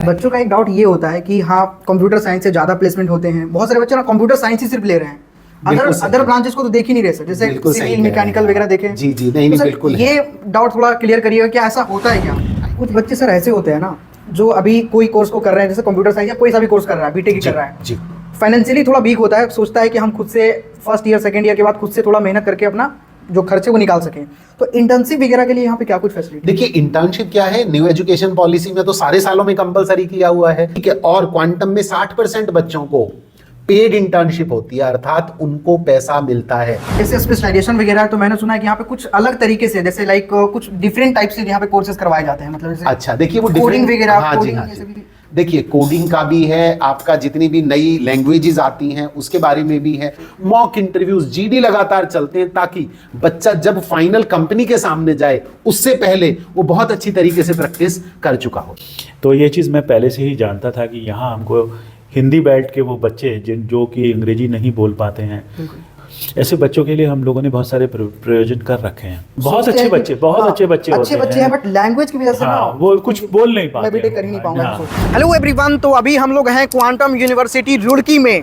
बच्चों का एक डाउट ये होता है कि हाँ कंप्यूटर साइंस से ज्यादा प्लेसमेंट होते हैं, बहुत सारे बच्चे ना कंप्यूटर साइंस ही सिर्फ ले रहे हैं, अदर ब्रांचेस को तो देख ही नहीं रहे सर, जैसे सिविल मैकेनिकल वगैरह देखें। जी जी, नहीं नहीं, बिल्कुल ये डाउट थोड़ा क्लियर करिएगा, क्या ऐसा होता है क्या? कुछ बच्चे सर ऐसे होते हैं ना जो अभी कोई कोर्स को कर रहे हैं, जैसे कंप्यूटर साइंस या कोई सा भी कोर्स कर रहा है, बीटेक ही कर रहा है, फाइनेंशियली थोड़ा वीक होता है, सोचता है कि हम खुद से फर्स्ट ईयर सेकंड ईयर के बाद खुद से थोड़ा मेहनत करके अपना जो खर्चे वो निकाल सकें, तो इंटर्नशिप वगैरह के लिए यहाँ पे क्या कुछ फैसिलिटी? देखिए, इंटर्नशिप क्या है, न्यू एजुकेशन पॉलिसी में तो सारे सालों में कंपलसरी किया हुआ है, ठीक है। और क्वांटम में 60% बच्चों को पेड इंटर्नशिप होती है, अर्थात उनको पैसा मिलता है। जैसे स्पेशलाइजेशन वगैरह, तो मैंने सुना है कि यहाँ पे कुछ अलग तरीके से, जैसे लाइक कुछ डिफरेंट टाइप से यहाँ पे कोर्सेज करवाए जाते हैं, मतलब अच्छा, देखिए वो कोडिंग वगैरह। हाँ जी, हाँ जी। देखिए, कोडिंग का भी है, आपका जितनी भी नई लैंग्वेजेस आती हैं उसके बारे में भी है, मॉक इंटरव्यूज, जीडी लगातार चलते हैं, ताकि बच्चा जब फाइनल कंपनी के सामने जाए उससे पहले वो बहुत अच्छी तरीके से प्रैक्टिस कर चुका हो। तो ये चीज़ मैं पहले से ही जानता था कि यहाँ हमको हिंदी बेल्ट के वो बच्चे जो कि अंग्रेजी नहीं बोल पाते हैं, ऐसे बच्चों के लिए हम लोगों ने बहुत सारे प्रयोजन कर रखे हैं। बहुत अच्छे बच्चे, बहुत अच्छे बच्चे हैं, बट लैंग्वेज की वजह से ना वो कुछ बोल नहीं पाते, मैं बीटेक कर ही नहीं पाऊंगा। हेलो एवरीवन, तो अभी हम लोग हैं क्वांटम यूनिवर्सिटी रुड़की में।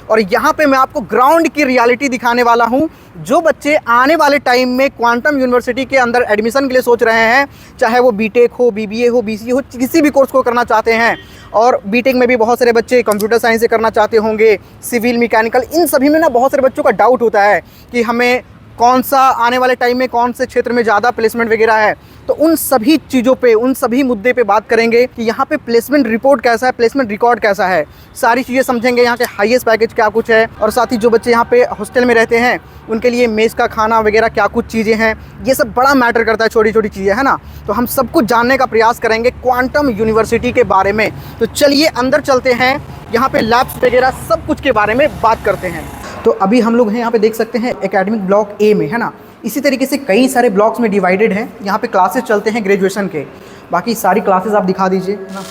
और यहाँ पे मैं आपको ग्राउंड की रियलिटी दिखाने वाला हूँ। जो बच्चे आने वाले टाइम में क्वांटम यूनिवर्सिटी के अंदर एडमिशन के लिए सोच रहे हैं, चाहे वो बीटेक हो, बीबीए हो, बीसीए हो, किसी भी कोर्स को करना चाहते हैं, और बीटेक में भी बहुत सारे बच्चे कंप्यूटर साइंस से करना चाहते होंगे, सिविल मैकेनिकल, इन सभी में ना बहुत सारे बच्चों का डाउट होता है कि हमें कौन सा आने वाले टाइम में कौन से क्षेत्र में ज़्यादा प्लेसमेंट वगैरह है। तो उन सभी चीज़ों पे, उन सभी मुद्दे पे बात करेंगे कि यहाँ पे प्लेसमेंट रिपोर्ट कैसा है, प्लेसमेंट रिकॉर्ड कैसा है, सारी चीज़ें समझेंगे, यहाँ के हाईएस्ट पैकेज क्या कुछ है, और साथ ही जो बच्चे यहाँ पे हॉस्टल में रहते हैं उनके लिए मेस का खाना वगैरह क्या कुछ चीज़ें हैं, ये सब बड़ा मैटर करता है, छोटी छोटी चीज़ें, है ना। तो हम सब कुछ जानने का प्रयास करेंगे क्वांटम यूनिवर्सिटी के बारे में। तो चलिए अंदर चलते हैं, यहाँ पे लैब्स वगैरह सब कुछ के बारे में बात करते हैं। तो अभी हम लोग हैं यहाँ पे, देख सकते हैं एकेडमिक ब्लॉक ए में, है ना। इसी तरीके से कई सारे ब्लॉक्स में डिवाइडेड हैं, यहाँ पे क्लासेस चलते हैं ग्रेजुएशन के। बाकी सारी क्लासेस आप दिखा दीजिए, है ना।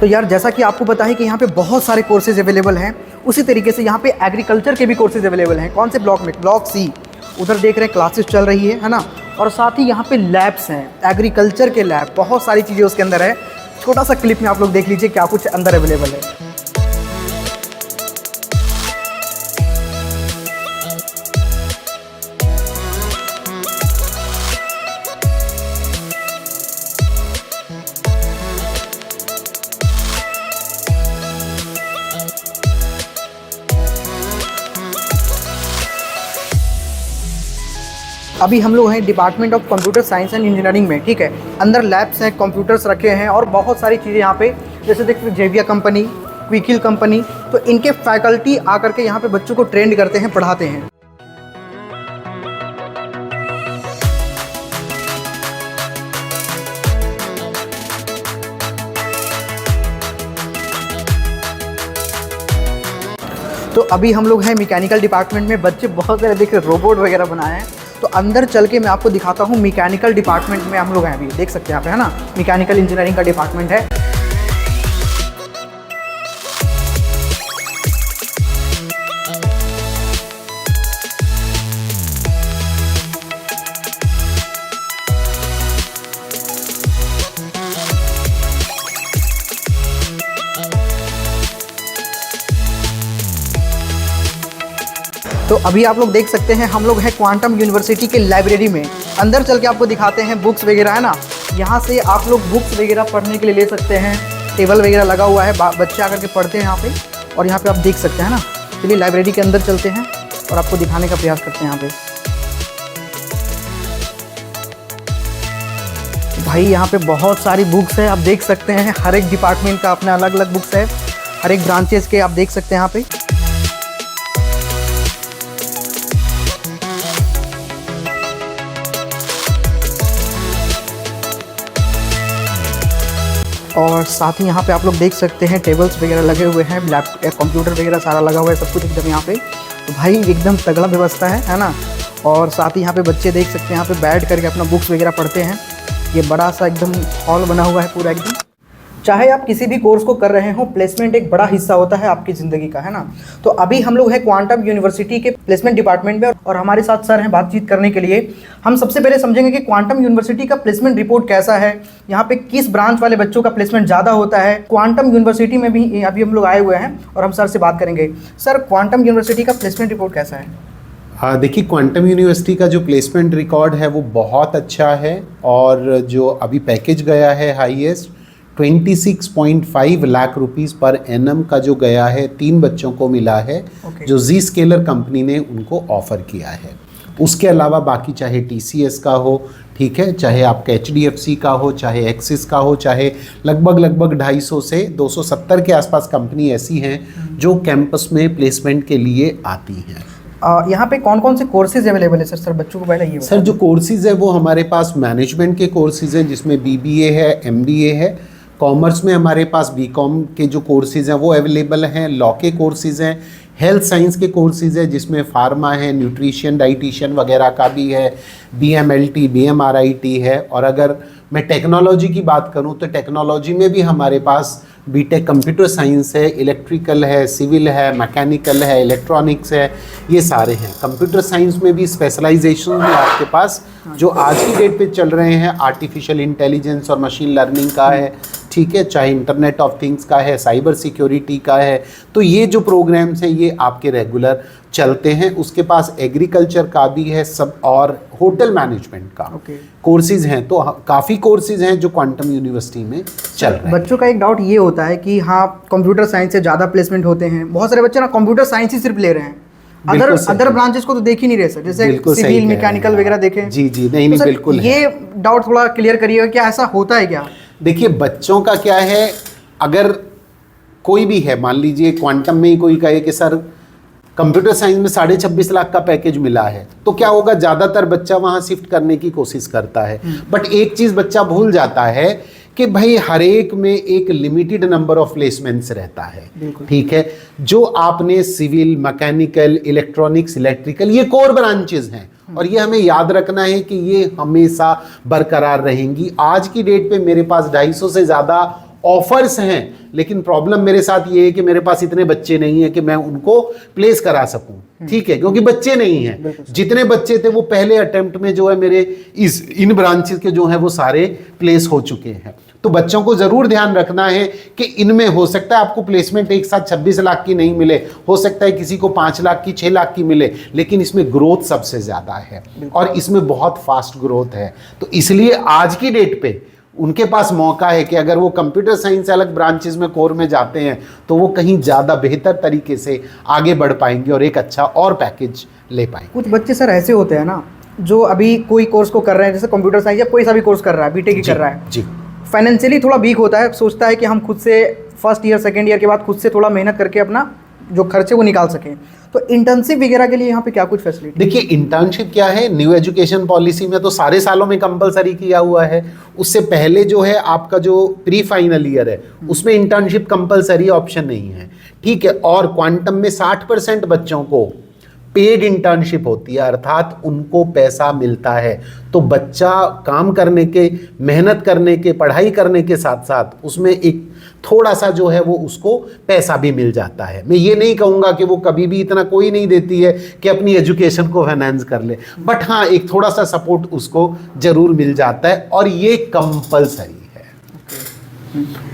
तो यार जैसा कि आपको पता है कि यहाँ पे बहुत सारे कोर्सेज अवेलेबल हैं, उसी तरीके से यहाँ पे एग्रीकल्चर के भी कोर्सेज अवेलेबल हैं। कौन से ब्लॉक में? Block C. उधर देख रहे हैं क्लासेस चल रही है ना। और साथ ही यहाँ पे लैब्स हैं, एग्रीकल्चर के लैब, बहुत सारी चीज़ें उसके अंदर है। छोटा सा क्लिप में आप लोग देख लीजिए क्या कुछ अंदर अवेलेबल है। अभी हम लोग हैं department of computer science and engineering में, ठीक है। अंदर लैब्स हैं, कंप्यूटर्स रखे हैं और बहुत सारी चीज़ें यहाँ पे, जैसे देखते हैं जेविया कंपनी, क्विकिल कंपनी, तो इनके फैकल्टी आकर के यहाँ पे बच्चों को ट्रेंड करते हैं, पढ़ाते हैं। तो अभी हम लोग हैं मैकेनिकल डिपार्टमेंट में, बच्चे बहुत सारे देख रहे रोबोट वगैरह बनाए हैं। तो अंदर चल के मैं आपको दिखाता हूँ। मैकेनिकल डिपार्टमेंट में हम लोग हैं अभी, देख सकते हैं यहाँ पे, है ना। मैकेनिकल इंजीनियरिंग का डिपार्टमेंट है। तो अभी आप लोग देख सकते हैं हम लोग हैं क्वांटम यूनिवर्सिटी के लाइब्रेरी में। अंदर चल के आपको दिखाते हैं बुक्स वगैरह, है ना। यहाँ से आप लोग बुक्स वगैरह पढ़ने के लिए ले सकते हैं। टेबल वगैरह लगा हुआ है, बच्चे आकर के पढ़ते हैं यहाँ पे, और यहाँ पे आप देख सकते हैं ना। चलिए लाइब्रेरी के अंदर चलते हैं और आपको दिखाने का प्रयास करते हैं यहाँ पे। भाई यहाँ पे बहुत सारी बुक्स है, आप देख सकते हैं। हर एक डिपार्टमेंट का अपना अलग अलग बुक्स है, हर एक ब्रांचेस के आप देख सकते हैं यहाँ पे। और साथ ही यहाँ पे आप लोग देख सकते हैं टेबल्स वगैरह लगे हुए हैं, लैपटॉप कंप्यूटर वगैरह सारा लगा हुआ है, सब कुछ एकदम यहाँ पे। तो भाई एकदम तगड़ा व्यवस्था है ना। और साथ ही यहाँ पे बच्चे देख सकते हैं यहाँ पे बैठ करके अपना बुक्स वगैरह पढ़ते हैं। ये बड़ा सा एकदम हॉल बना हुआ है पूरा एकदम। चाहे आप किसी भी कोर्स को कर रहे हो, प्लेसमेंट एक बड़ा हिस्सा होता है आपकी ज़िंदगी का, है ना। तो अभी हम लोग हैं क्वांटम यूनिवर्सिटी के प्लेसमेंट डिपार्टमेंट में और हमारे साथ सर हैं बातचीत करने के लिए। हम सबसे पहले समझेंगे कि क्वांटम यूनिवर्सिटी का प्लेसमेंट रिपोर्ट कैसा है, यहाँ पे किस ब्रांच वाले बच्चों का प्लेसमेंट ज़्यादा होता है। क्वांटम यूनिवर्सिटी में भी अभी हम लोग आए हुए हैं और हम सर से बात करेंगे। सर, क्वांटम यूनिवर्सिटी का प्लेसमेंट रिपोर्ट कैसा है? देखिए, क्वांटम यूनिवर्सिटी का जो प्लेसमेंट रिकॉर्ड है वो बहुत अच्छा है और जो अभी पैकेज गया है highest 26.5 lakh rupees per annum का जो गया है, 3 बच्चों को मिला है। जो जी स्केलर कंपनी ने उनको ऑफर किया है। उसके अलावा बाकी चाहे TCS का हो, ठीक है, चाहे आपका HDFC का हो, चाहे एक्सिस का हो, चाहे लगभग 250 से 270 के आसपास कंपनी ऐसी हैं जो कैंपस में प्लेसमेंट के लिए आती हैं। यहाँ पे कौन कौन से कोर्सेज अवेलेबल है सर बच्चों को पहले ये सर, जो कोर्सेज है वो हमारे पास मैनेजमेंट के कोर्सेज हैं जिसमें BBA है, MBA है। कॉमर्स में हमारे पास BCom के जो कोर्सेज हैं वो अवेलेबल हैं। लॉ के कोर्सेज हैं, हेल्थ साइंस के कोर्सेज है जिसमें फार्मा है, न्यूट्रिशन, डाइटिशियन वगैरह का भी है, BMLT, BMRIT है। और अगर मैं टेक्नोलॉजी की बात करूं तो टेक्नोलॉजी में भी हमारे पास बीटेक कंप्यूटर साइंस है, इलेक्ट्रिकल है, सिविल है, मैकेनिकल है, इलेक्ट्रॉनिक्स है, ये सारे हैं। कंप्यूटर साइंस में भी स्पेशलाइजेशन है आपके पास जो आज की डेट पे चल रहे हैं, आर्टिफिशियल इंटेलिजेंस और मशीन लर्निंग का है, ठीक है, चाहे इंटरनेट ऑफ थिंग्स का है, साइबर सिक्योरिटी का है। तो ये जो प्रोग्राम्स हैं ये आपके रेगुलर चलते हैं। उसके पास एग्रीकल्चर का भी है सब, और होटल मैनेजमेंट का कोर्सेज हैं। तो काफ़ी कोर्सेज हैं जो क्वांटम यूनिवर्सिटी में चल रहे हैं। बच्चों का एक डाउट ये होता है कि हाँ, कंप्यूटर साइंस से ज़्यादा प्लेसमेंट होते हैं। बहुत सारे बच्चे ना कंप्यूटर साइंस ही सिर्फ ले रहे हैं, अदर ब्रांचेस को तो देख ही नहीं रहे सर, जैसे सिविल, मैकेनिकल वगैरह देखें। जी नहीं, तो बिल्कुल ये डाउट थोड़ा क्लियर करिएगा, क्या ऐसा होता है क्या? देखिए, बच्चों का क्या है, अगर कोई भी है, मान लीजिए क्वांटम में ही कोई कहे कि सर कंप्यूटर साइंस में 26.5 लाख का पैकेज मिला है, तो क्या होगा, ज़्यादातर बच्चा वहाँ शिफ्ट करने की कोशिश करता है। बट एक चीज़ बच्चा भूल जाता है कि भाई हर एक में एक लिमिटेड नंबर ऑफ प्लेसमेंट्स रहता है, ठीक है। जो आपने सिविल, मैकेनिकल, इलेक्ट्रॉनिक्स, इलेक्ट्रिकल, ये कोर ब्रांचेस हैं और ये हमें याद रखना है कि ये हमेशा बरकरार रहेंगी। आज की डेट पे मेरे पास 250 से ज़्यादा ऑफर्स हैं, लेकिन प्रॉब्लम मेरे साथ ये है कि मेरे पास इतने बच्चे नहीं है कि मैं उनको प्लेस करा सकूं, ठीक है, क्योंकि बच्चे नहीं हैं। जितने बच्चे थे वो पहले अटेम्प्ट में जो है मेरे इन ब्रांचेस के जो है वो सारे प्लेस हो चुके हैं। तो बच्चों को जरूर ध्यान रखना है कि इनमें हो सकता है आपको प्लेसमेंट एक साथ 26 लाख की नहीं मिले, हो सकता है किसी को 5 लाख की, 6 लाख की मिले, लेकिन इसमें ग्रोथ सबसे ज्यादा है और इसमें बहुत फास्ट ग्रोथ है। तो इसलिए आज की डेट पे उनके पास मौका है कि अगर वो कंप्यूटर साइंस अलग ब्रांचेस में कोर में जाते हैं तो वो कहीं ज़्यादा बेहतर तरीके से आगे बढ़ पाएंगे और एक अच्छा और पैकेज ले पाएंगे। कुछ बच्चे सर ऐसे होते हैं ना जो अभी कोई कोर्स को कर रहे हैं, जैसे कंप्यूटर साइंस या कोई सा भी कोर्स कर रहा है, बीटेक ही कर रहा है जी, फाइनेंशियली थोड़ा वीक होता है, सोचता है कि हम खुद से फर्स्ट ईयर सेकेंड ईयर के बाद खुद से थोड़ा मेहनत करके अपना जो खर्चे वो निकाल सकें। तो इंटर्नशिप वगैरह के लिए यहाँ पे क्या कुछ फैसिलिटी? देखिए, इंटर्नशिप क्या है, न्यू एजुकेशन पॉलिसी में तो सारे सालों में कंपलसरी किया हुआ है। उससे पहले जो है आपका जो प्री फाइनल ईयर है उसमें इंटर्नशिप कंपलसरी ऑप्शन नहीं है, ठीक है। और क्वांटम में 60% बच्चों को पेड इंटर्नशिप होती है, अर्थात उनको पैसा मिलता है। तो बच्चा काम करने के, मेहनत करने के, पढ़ाई करने के साथ साथ उसमें एक थोड़ा सा जो है वो उसको पैसा भी मिल जाता है। मैं ये नहीं कहूँगा कि वो कभी भी इतना कोई नहीं देती है कि अपनी एजुकेशन को फाइनेंस कर ले, बट हाँ एक थोड़ा सा सपोर्ट उसको जरूर मिल जाता है और ये कंपलसरी है।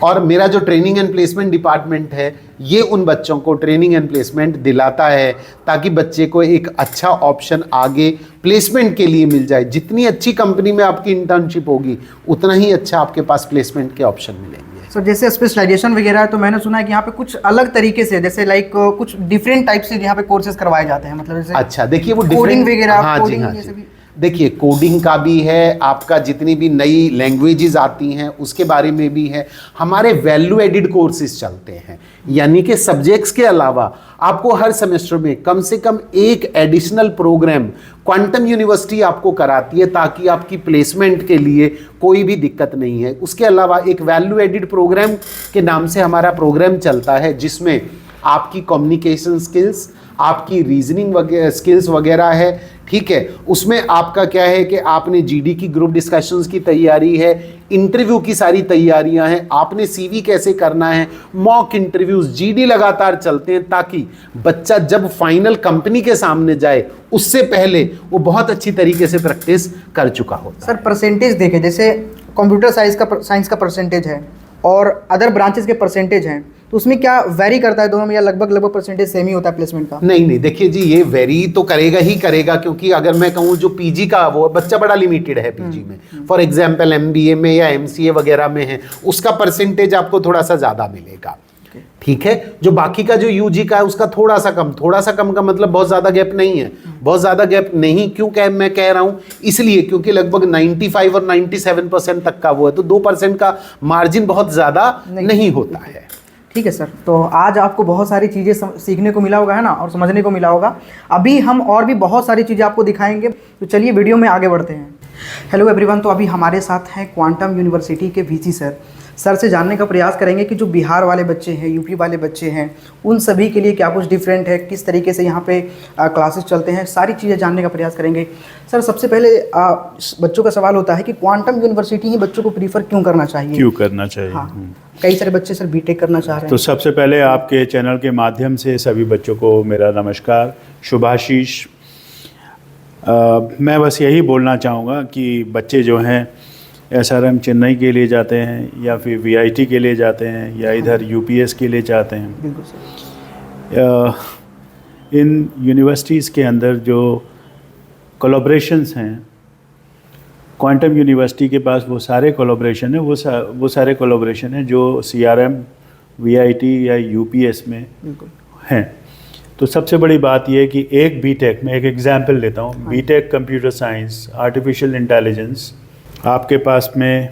और मेरा जो ट्रेनिंग एंड प्लेसमेंट डिपार्टमेंट है ये उन बच्चों को ट्रेनिंग एंड प्लेसमेंट दिलाता है ताकि बच्चे को एक अच्छा ऑप्शन आगे प्लेसमेंट के लिए मिल जाए। जितनी अच्छी कंपनी में आपकी इंटर्नशिप होगी उतना ही अच्छा आपके पास प्लेसमेंट के ऑप्शन मिलेंगे। सर जैसे स्पेशलाइजेशन वगैरह है तो मैंने सुना है कि यहाँ पे कुछ अलग तरीके से, जैसे लाइक कुछ डिफरेंट टाइप से यहाँ पे कोर्सेज करवाए जाते हैं, मतलब जैसे अच्छा देखिए वो कोडिंग वगैरह, हाँ जी, हाँ जी। देखिए कोडिंग का भी है, आपका जितनी भी नई लैंग्वेजेस आती हैं उसके बारे में भी है। हमारे वैल्यू एडिड कोर्सेज चलते हैं, यानी कि सब्जेक्ट्स के अलावा आपको हर सेमेस्टर में कम से कम एक एडिशनल प्रोग्राम क्वांटम यूनिवर्सिटी आपको कराती है, ताकि आपकी प्लेसमेंट के लिए कोई भी दिक्कत नहीं है। उसके अलावा एक वैल्यू एडिड प्रोग्राम के नाम से हमारा प्रोग्राम चलता है, जिसमें आपकी कम्युनिकेशन स्किल्स, आपकी रीजनिंग स्किल्स वगैरह है, ठीक है। उसमें आपका क्या है कि आपने जीडी की ग्रुप डिस्कशंस की तैयारी है, इंटरव्यू की सारी तैयारियां हैं, आपने सीवी कैसे करना है, मॉक इंटरव्यूज, जीडी लगातार चलते हैं, ताकि बच्चा जब फाइनल कंपनी के सामने जाए उससे पहले वो बहुत अच्छी तरीके से प्रैक्टिस कर चुका होता है। सर परसेंटेज देखें, जैसे कंप्यूटर साइंस का परसेंटेज है और अदर ब्रांचेस के परसेंटेज हैं, तो उसमें क्या वेरी करता है दोनों में, या लगभग परसेंटेज सेम ही होता है प्लेसमेंट का? नहीं, देखिए जी, ये वेरी तो करेगा ही करेगा, क्योंकि अगर मैं कहूँ जो पीजी का वो बच्चा बड़ा लिमिटेड है पीजी में, फॉर एग्जांपल एमबीए में या एमसीए वगैरह में है, उसका परसेंटेज आपको थोड़ा सा ज़्यादा मिलेगा, ठीक है। जो बाकी का जो यूजी का है उसका थोड़ा सा कम का मतलब बहुत ज़्यादा गैप नहीं है। बहुत ज़्यादा गैप नहीं क्यों मैं कह रहा हूँ, इसलिए क्योंकि लगभग 95 और 97% तक का वो है, तो 2% का मार्जिन बहुत ज़्यादा नहीं होता है। ठीक है सर, तो आज आपको बहुत सारी चीज़ें सीखने को मिला होगा, है ना, और समझने को मिला होगा। अभी हम और भी बहुत सारी चीज़ें आपको दिखाएंगे, तो चलिए वीडियो में आगे बढ़ते हैं। हेलो एवरीवन, तो अभी हमारे साथ हैं क्वांटम यूनिवर्सिटी के वीसी सर से जानने का प्रयास करेंगे कि जो बिहार वाले बच्चे हैं, यूपी वाले बच्चे हैं, उन सभी के लिए क्या कुछ डिफरेंट है, किस तरीके से यहाँ पे क्लासेस चलते हैं, सारी चीज़ें जानने का प्रयास करेंगे। सर सबसे पहले बच्चों का सवाल होता है कि क्वांटम यूनिवर्सिटी ही बच्चों को प्रीफर क्यों करना चाहिए? हाँ, कई सारे बच्चे सर बीटेक करना चाह रहे हैं। तो सबसे पहले आपके चैनल के माध्यम से सभी बच्चों को मेरा नमस्कार, शुभाशीष। मैं बस यही बोलना चाहूँगा कि बच्चे जो हैं एसआरएम चेन्नई के लिए जाते हैं, या फिर वीआईटी के लिए जाते हैं, या इधर यूपीएस के लिए जाते हैं, बिल्कुल सर। इन यूनिवर्सिटीज़ के अंदर जो कोलैबोरेशंस हैं, क्वांटम यूनिवर्सिटी के पास वो सारे कोलैबोरेशन है, वो सारे कोलैबोरेशन है जो सीआरएम, वीआईटी या यूपीएस में हैं। तो सबसे बड़ी बात यह है कि एक बीटेक में, एक एग्जांपल लेता हूँ, B Tech computer science, artificial intelligence, आपके पास में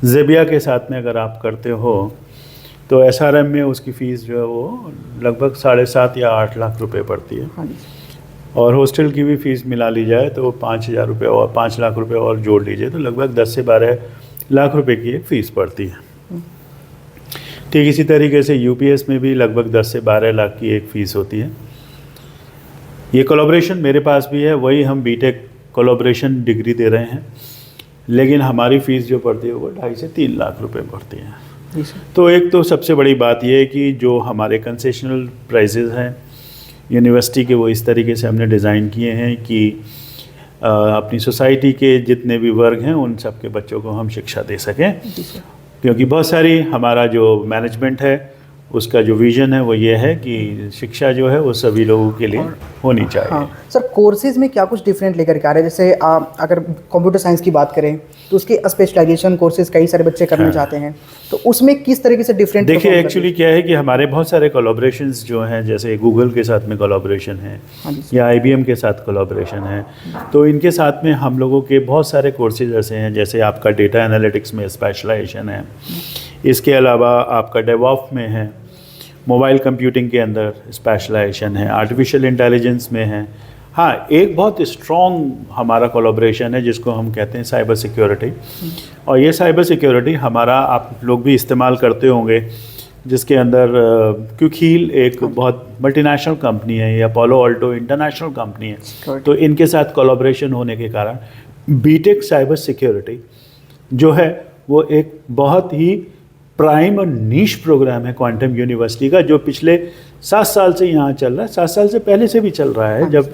ज़ेबिया के साथ में अगर आप करते हो, तो एसआरएम में उसकी फ़ीस जो है वो लगभग 7.5 या 8 लाख रुपए पड़ती है। और हॉस्टल की भी फ़ीस मिला ली जाए तो 5,000 रुपये और 5 लाख रुपए और जोड़ लीजिए तो लगभग 10 से 12 लाख रुपए की एक फ़ीस पड़ती है। ठीक इसी तरीके से यूपीएस में भी लगभग 10 से 12 लाख की एक फ़ीस होती है। ये कोलैबोरेशन मेरे पास भी है, वही हम बीटेक कोलैबोरेशन डिग्री दे रहे हैं, लेकिन हमारी फ़ीस जो पड़ती है वो 2.5 से 3 लाख रुपए पड़ती है। तो एक तो सबसे बड़ी बात यह है कि जो हमारे कंसेशनल प्राइसेस हैं यूनिवर्सिटी के, वो इस तरीके से हमने डिज़ाइन किए हैं कि अपनी सोसाइटी के जितने भी वर्ग हैं उन सब के बच्चों को हम शिक्षा दे सकें, क्योंकि बहुत सारी हमारा जो मैनेजमेंट है उसका जो विज़न है वो ये है कि शिक्षा जो है वो सभी लोगों के लिए होनी चाहिए। हाँ सर, कोर्सेज में क्या कुछ डिफरेंट लेकर के आ रहे हैं? जैसे अगर कंप्यूटर साइंस की बात करें तो उसके स्पेशलाइजेशन कोर्सेज कई सारे बच्चे करना चाहते हैं, तो उसमें किस तरीके से डिफरेंट? देखिए एक्चुअली क्या है कि हमारे बहुत सारे कोलैबोरेशंस जो हैं, जैसे गूगल के साथ में कोलैबोरेशन है या IBM के साथ कोलैबोरेशन है, तो इनके साथ में हम लोगों के बहुत सारे कोर्सेज ऐसे हैं, जैसे आपका डेटा एनालिटिक्स में स्पेशलाइजेशन है, इसके अलावा आपका डेवऑप्स में है, मोबाइल कंप्यूटिंग के अंदर स्पेशलाइजेशन है, आर्टिफिशियल इंटेलिजेंस में है। हाँ, एक बहुत स्ट्रॉन्ग हमारा कोलैबोरेशन है जिसको हम कहते हैं साइबर सिक्योरिटी, और ये साइबर सिक्योरिटी हमारा आप लोग भी इस्तेमाल करते होंगे, जिसके अंदर क्यूकील एक बहुत मल्टीनेशनल कंपनी है, या पोलो अल्टो इंटरनेशनल कंपनी है, तो इनके साथ कोलैबोरेशन होने के कारण बीटेक साइबर सिक्योरिटी जो है वो एक बहुत ही प्राइम और नीश प्रोग्राम है क्वांटम यूनिवर्सिटी का, जो पिछले 7 साल से यहाँ चल रहा है। 7 साल से पहले से भी चल रहा है, जब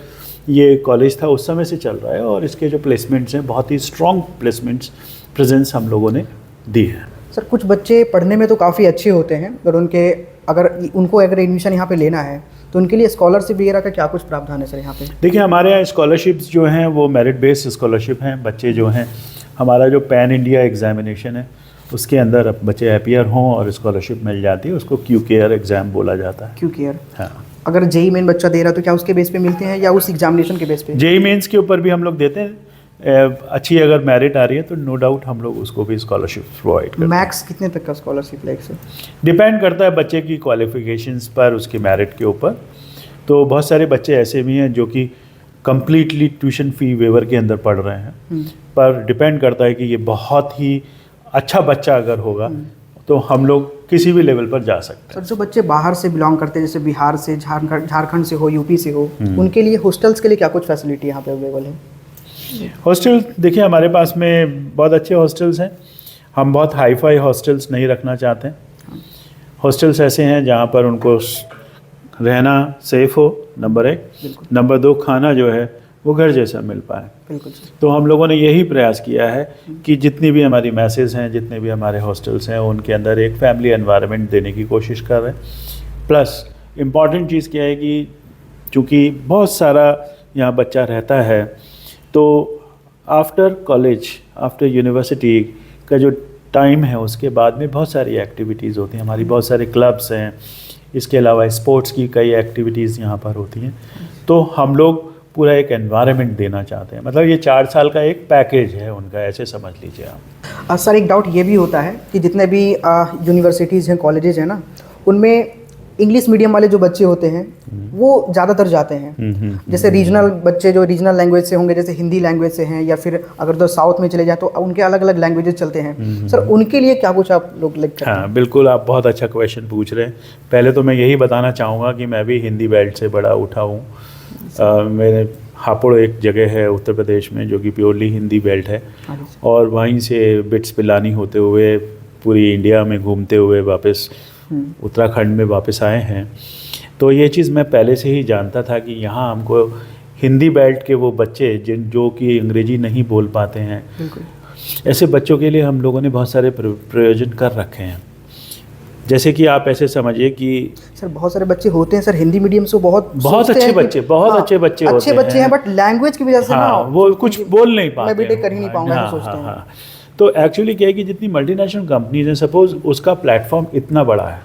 ये कॉलेज था उस समय से चल रहा है, और इसके जो प्लेसमेंट्स हैं बहुत ही स्ट्रॉन्ग प्लेसमेंट्स प्रेजेंस हम लोगों ने दी है। सर कुछ बच्चे पढ़ने में तो काफ़ी अच्छे होते हैं, अगर उनको एडमिशन यहाँ पे लेना है तो उनके लिए स्कॉलरशिप वगैरह का क्या कुछ प्रावधान है सर यहाँ पे? देखिए हमारे यहाँ स्कॉलरशिप्स जो हैं वो मेरिट बेस्ड स्कॉलरशिप हैं। बच्चे जो हैं, हमारा जो पैन इंडिया एग्जामिनेशन है उसके अंदर बच्चे अपीयर हों और स्कॉलरशिप मिल जाती है, उसको क्यू केयर एग्ज़ाम बोला जाता है। क्यू केयर, हाँ। अगर जेई मेन बच्चा दे रहा है तो क्या उसके बेस पे मिलते हैं या उस एग्जामिनेशन के बेस पे? जेई मेंस के ऊपर भी हम लोग देते हैं, अच्छी अगर मेरिट आ रही है तो नो डाउट हम लोग उसको भी स्कॉलरशिप प्रोवाइड करते हैं। मैक्स कितने तक का स्कॉलरशिप लाइक से? डिपेंड करता है बच्चे की क्वालिफिकेशंस पर, उसकी मेरिट के ऊपर। तो बहुत सारे बच्चे ऐसे भी हैं जो कि कम्प्लीटली ट्यूशन फ़ी वेवर के अंदर पढ़ रहे हैं, पर डिपेंड करता है कि ये बहुत ही अच्छा बच्चा अगर होगा तो हम लोग किसी भी लेवल पर जा सकते हैं। सर, जो बच्चे बाहर से बिलोंग करते हैं, जैसे बिहार से, झारखंड से हो, यूपी से हो, उनके लिए हॉस्टल्स के लिए क्या कुछ फैसिलिटी यहाँ पे अवेलेबल है? हॉस्टल देखिए, हमारे पास में बहुत अच्छे हॉस्टल्स हैं। हम बहुत हाई फाई हॉस्टल्स नहीं रखना चाहते हैं। हॉस्टल्स ऐसे हैं जहाँ पर उनको रहना सेफ हो, नंबर 1। नंबर 2, खाना जो है वो घर जैसा मिल पाए। बिल्कुल। तो हम लोगों ने यही प्रयास किया है कि जितनी भी हमारी मैसेज हैं, जितने भी हमारे हॉस्टल्स हैं, उनके अंदर एक फैमिली एनवायरनमेंट देने की कोशिश कर रहे हैं। प्लस इम्पॉर्टेंट चीज़ क्या है कि चूँकि बहुत सारा यहाँ बच्चा रहता है, तो आफ्टर कॉलेज, आफ्टर यूनिवर्सिटी का जो टाइम है उसके बाद में बहुत सारी एक्टिविटीज़ होती हैं। हमारी बहुत सारे क्लब्स हैं, इसके अलावा स्पोर्ट्स की कई एक्टिविटीज़ यहाँ पर होती हैं। तो हम लोग पूरा एक एनवायरनमेंट देना चाहते हैं। मतलब ये 4 साल का एक पैकेज है उनका, ऐसे समझ लीजिए आप। सर, एक डाउट ये भी होता है कि जितने भी यूनिवर्सिटीज़ हैं, कॉलेजेस हैं ना, उनमें इंग्लिश मीडियम वाले जो बच्चे होते हैं वो ज़्यादातर जाते हैं। जैसे रीजनल बच्चे जो रीजनल लैंग्वेज से होंगे, जैसे हिंदी लैंग्वेज से हैं, या फिर अगर तो साउथ में चले जाए तो उनके अलग अलग लैंग्वेजेस चलते हैं। सर, उनके लिए क्या कुछ आप लोग लिख करते हैं? हाँ, बिल्कुल, आप बहुत अच्छा क्वेश्चन पूछ रहे हैं। पहले तो मैं यही बताना चाहूँगा कि मैं भी हिंदी बेल्ट से बड़ा उठा हूँ। मेरे हापुड़ एक जगह है उत्तर प्रदेश में जो कि प्योरली हिंदी बेल्ट है, और वहीं से बिट्स पिलानी होते हुए पूरी इंडिया में घूमते हुए वापस उत्तराखंड में वापस आए हैं। तो ये चीज़ मैं पहले से ही जानता था कि यहाँ हमको हिंदी बेल्ट के वो बच्चे जो कि अंग्रेजी नहीं बोल पाते हैं, ऐसे बच्चों के लिए हम लोगों ने बहुत सारे प्रयोजन कर रखे हैं। जैसे कि आप ऐसे समझिए कि सर, बहुत सारे बच्चे होते हैं सर हिंदी मीडियम से, बहुत अच्छे बच्चे, बहुत अच्छे बच्चे होते हैं, अच्छे बच्चे हैं, बट लैंग्वेज की वजह से ना वो कुछ बोल नहीं पाते, मैं बीटेक कर ही नहीं पाऊंगा, ऐसा सोचते हैं। तो एक्चुअली क्या है कि जितनी मल्टीनेशनल कंपनीज हैं, सपोज उसका प्लेटफॉर्म इतना बड़ा है,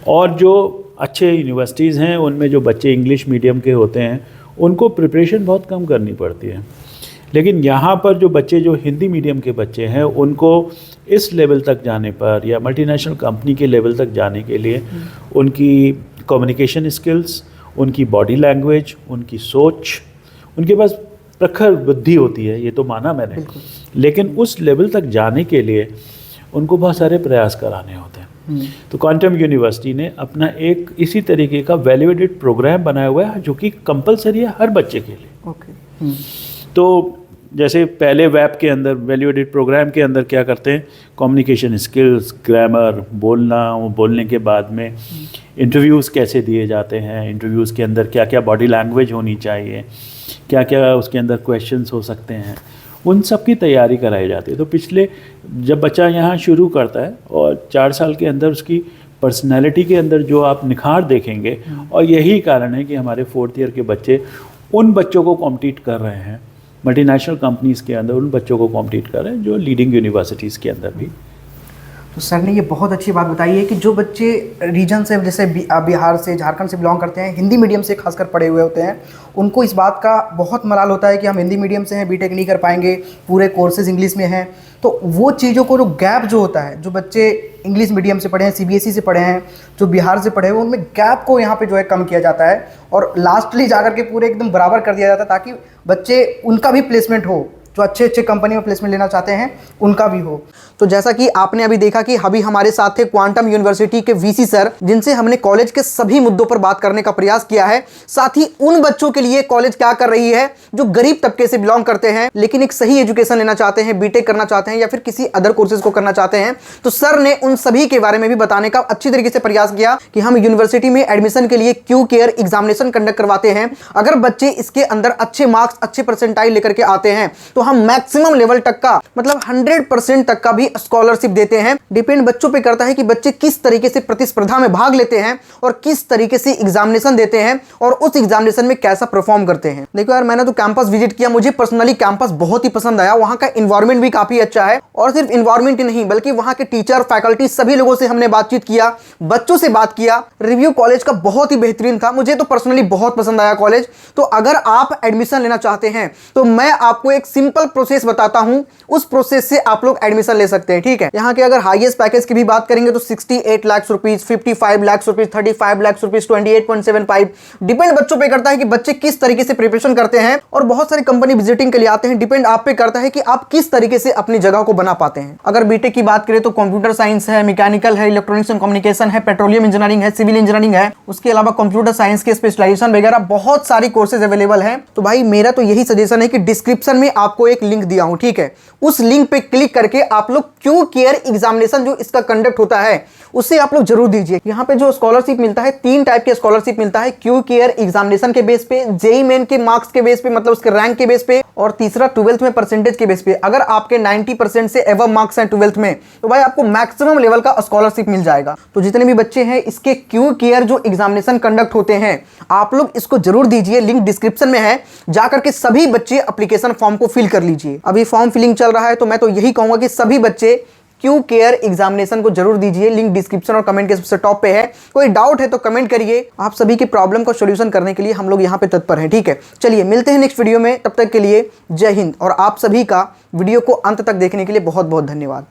और जो अच्छे यूनिवर्सिटीज़ हैं उनमें जो बच्चे इंग्लिश मीडियम के होते हैं उनको प्रिपरेशन बहुत कम करनी पड़ती है। लेकिन यहाँ पर जो बच्चे जो हिंदी मीडियम के बच्चे हैं उनको इस लेवल तक जाने पर या मल्टीनेशनल कंपनी के लेवल तक जाने के लिए उनकी कम्युनिकेशन स्किल्स, उनकी बॉडी लैंग्वेज, उनकी सोच, उनके पास प्रखर बुद्धि होती है, ये तो माना मैंने, लेकिन उस लेवल तक जाने के लिए उनको बहुत सारे प्रयास कराने होते हैं। तो क्वांटम यूनिवर्सिटी ने अपना एक इसी तरीके का वैल्यूएटेड प्रोग्राम बनाया हुआ है जो कि कंपलसरी है हर बच्चे के लिए। तो जैसे पहले वेब के अंदर वैल्यूएटेड प्रोग्राम के अंदर क्या करते हैं, कम्युनिकेशन स्किल्स, ग्रामर, बोलने के बाद में इंटरव्यूज़ कैसे दिए जाते हैं, इंटरव्यूज़ के अंदर क्या क्या बॉडी लैंग्वेज होनी चाहिए, क्या क्या उसके अंदर क्वेश्चंस हो सकते हैं, उन सब की तैयारी कराई जाती है। तो पिछले जब बच्चा यहाँ शुरू करता है और 4 साल के अंदर उसकी पर्सनैलिटी के अंदर जो आप निखार देखेंगे, और यही कारण है कि हमारे 4th ईयर के बच्चे उन बच्चों को कॉम्पीट कर रहे हैं मल्टीनेशनल कंपनीज़ के अंदर, उन बच्चों को कॉम्पीट कर रहे हैं जो लीडिंग यूनिवर्सिटीज़ के अंदर भी। तो सर ने ये बहुत अच्छी बात बताई है कि जो बच्चे रीजन से, जैसे बिहार से, झारखंड से बिलोंग करते हैं, हिंदी मीडियम से खासकर पढ़े हुए होते हैं, उनको इस बात का बहुत मलाल होता है कि हम हिंदी मीडियम से हैं, बीटेक नहीं कर पाएंगे, पूरे कोर्सेज इंग्लिश में हैं। तो वो चीज़ों को, जो गैप जो होता है, जो बच्चे इंग्लिश मीडियम से पढ़े हैं, CBSE से पढ़े हैं, जो बिहार से पढ़े हुए, उनमें गैप को यहाँ पे जो है कम किया जाता है, और लास्टली जाकर के पूरे एकदम बराबर कर दिया जाता है, ताकि बच्चे उनका भी प्लेसमेंट हो, जो अच्छे अच्छे कंपनी में प्लेसमेंट लेना चाहते हैं उनका भी हो। तो जैसा कि आपने अभी देखा कि अभी हमारे साथ थे क्वांटम यूनिवर्सिटी के VC सर, जिनसे हमने कॉलेज के सभी मुद्दों पर बात करने का प्रयास किया है। साथ ही उन बच्चों के लिए कॉलेज क्या कर रही है जो गरीब तबके से बिलोंग करते हैं लेकिन एक सही एजुकेशन लेना चाहते हैं, बीटेक करना चाहते हैं या फिर किसी अदर कोर्सेज को करना चाहते हैं। तो सर ने उन सभी के बारे में भी बताने का अच्छी तरीके से प्रयास किया कि हम यूनिवर्सिटी में एडमिशन के लिए QCare एग्जामिनेशन कंडक्ट करवाते हैं। अगर बच्चे इसके अंदर अच्छे मार्क्स, अच्छे परसेंटाइल लेकर के आते हैं तो हम मैक्सिमम लेवल तक का मतलब 100% तक का भी स्कॉलरशिप देते हैं। डिपेंड बच्चों पे करता है कि बच्चे किस तरीके से प्रतिस्पर्धा में भाग लेते हैं और किस तरीके से एग्जामिनेशन देते हैं और उस एग्जामिनेशन में कैसा परफॉर्म करते हैं। देखो यार, मैंने तो कैंपस विजिट किया, मुझे पर्सनली कैंपस बहुत ही पसंद आया। वहां का इन्वायरमेंट भी काफी अच्छा है और सिर्फ इन्वायरमेंट ही नहीं बल्कि वहां के टीचर, फैकल्टी, सभी लोगों से हमने बातचीत किया, बच्चों से बात किया। रिव्यू कॉलेज का बहुत ही बेहतरीन था, मुझे तो पर्सनली बहुत पसंद आया कॉलेज। तो अगर आप एडमिशन लेना चाहते हैं तो मैं आपको एक सिंपल प्रोसेस बताता हूं, उस प्रोसेस से आप लोग एडमिशन ले सकते हैं। ठीक है, यहाँ के अगर हाईएस्ट पैकेज की भी बात करेंगे तो 68 lakh rupees, 55 lakh rupees, 35 lakh rupees, 28.75। Depend बच्चों पे करता है कि बच्चे किस तरीके से प्रिपरेशन करते हैं और बहुत सारी कंपनी विजिटिंग के लिए आते हैं। डिपेंड आप पे करता है कि आप किस तरीके से अपनी जगह को बना पाते हैं। अगर बीटेक की बात करें तो कंप्यूटर साइंस है, मैकेनिकल है, इलेक्ट्रॉनिक्स एंड कम्युनिकेशन है, पेट्रोलियम इंजीनियरिंग है, सिविल इंजीनियरिंग है, उसके अलावा कंप्यूटर साइंस के स्पेशलाइजेशन वगैरह बहुत सारी कोर्सेज अवेलेबल हैं। तो भाई मेरा तो यही सजेशन है कि डिस्क्रिप्शन में आपको एक लिंक दिया हूं, ठीक है, उस लिंक पे क्लिक करके आप लोग क्यू केयर एग्जामिनेशन जो इसका कंडक्ट होता है उससे आप लोग जरूर दीजिए। यहाँ पे जो स्कॉलरशिप मिलता है, 3 टाइप के स्कॉलरशिप मिलता है, क्यू केयर एग्जामिनेशन के बेस पे, जेई मेन के मार्क्स के बेस पे मतलब उसके रैंक के बेस पे, और तीसरा 12th में परसेंटेज के बेस पे। अगर आपके 90% से एबव मार्क्स हैं 12th में तो भाई आपको मैक्सिमम लेवल का स्कॉलरशिप मिल जाएगा। तो जितने भी बच्चे हैं इसके क्यू केयर जो एग्जामिनेशन कंडक्ट होते हैं आप लोग इसको जरूर दीजिए, लिंक डिस्क्रिप्शन में है, जाकर के सभी बच्चे एप्लीकेशन फॉर्म को फिल कर लीजिए। अभी फॉर्म फिलिंग चल रहा है तो मैं तो यही कहूंगा कि सभी बच्चे क्यू केयर एग्जामिनेशन को जरूर दीजिए। लिंक डिस्क्रिप्शन और कमेंट के सबसे टॉप पे है। कोई डाउट है तो कमेंट करिए, आप सभी की प्रॉब्लम का सॉल्यूशन करने के लिए हम लोग यहाँ पे तत्पर हैं। ठीक है, चलिए मिलते हैं नेक्स्ट वीडियो में, तब तक के लिए जय हिंद। और आप सभी का वीडियो को अंत तक देखने के लिए बहुत बहुत धन्यवाद।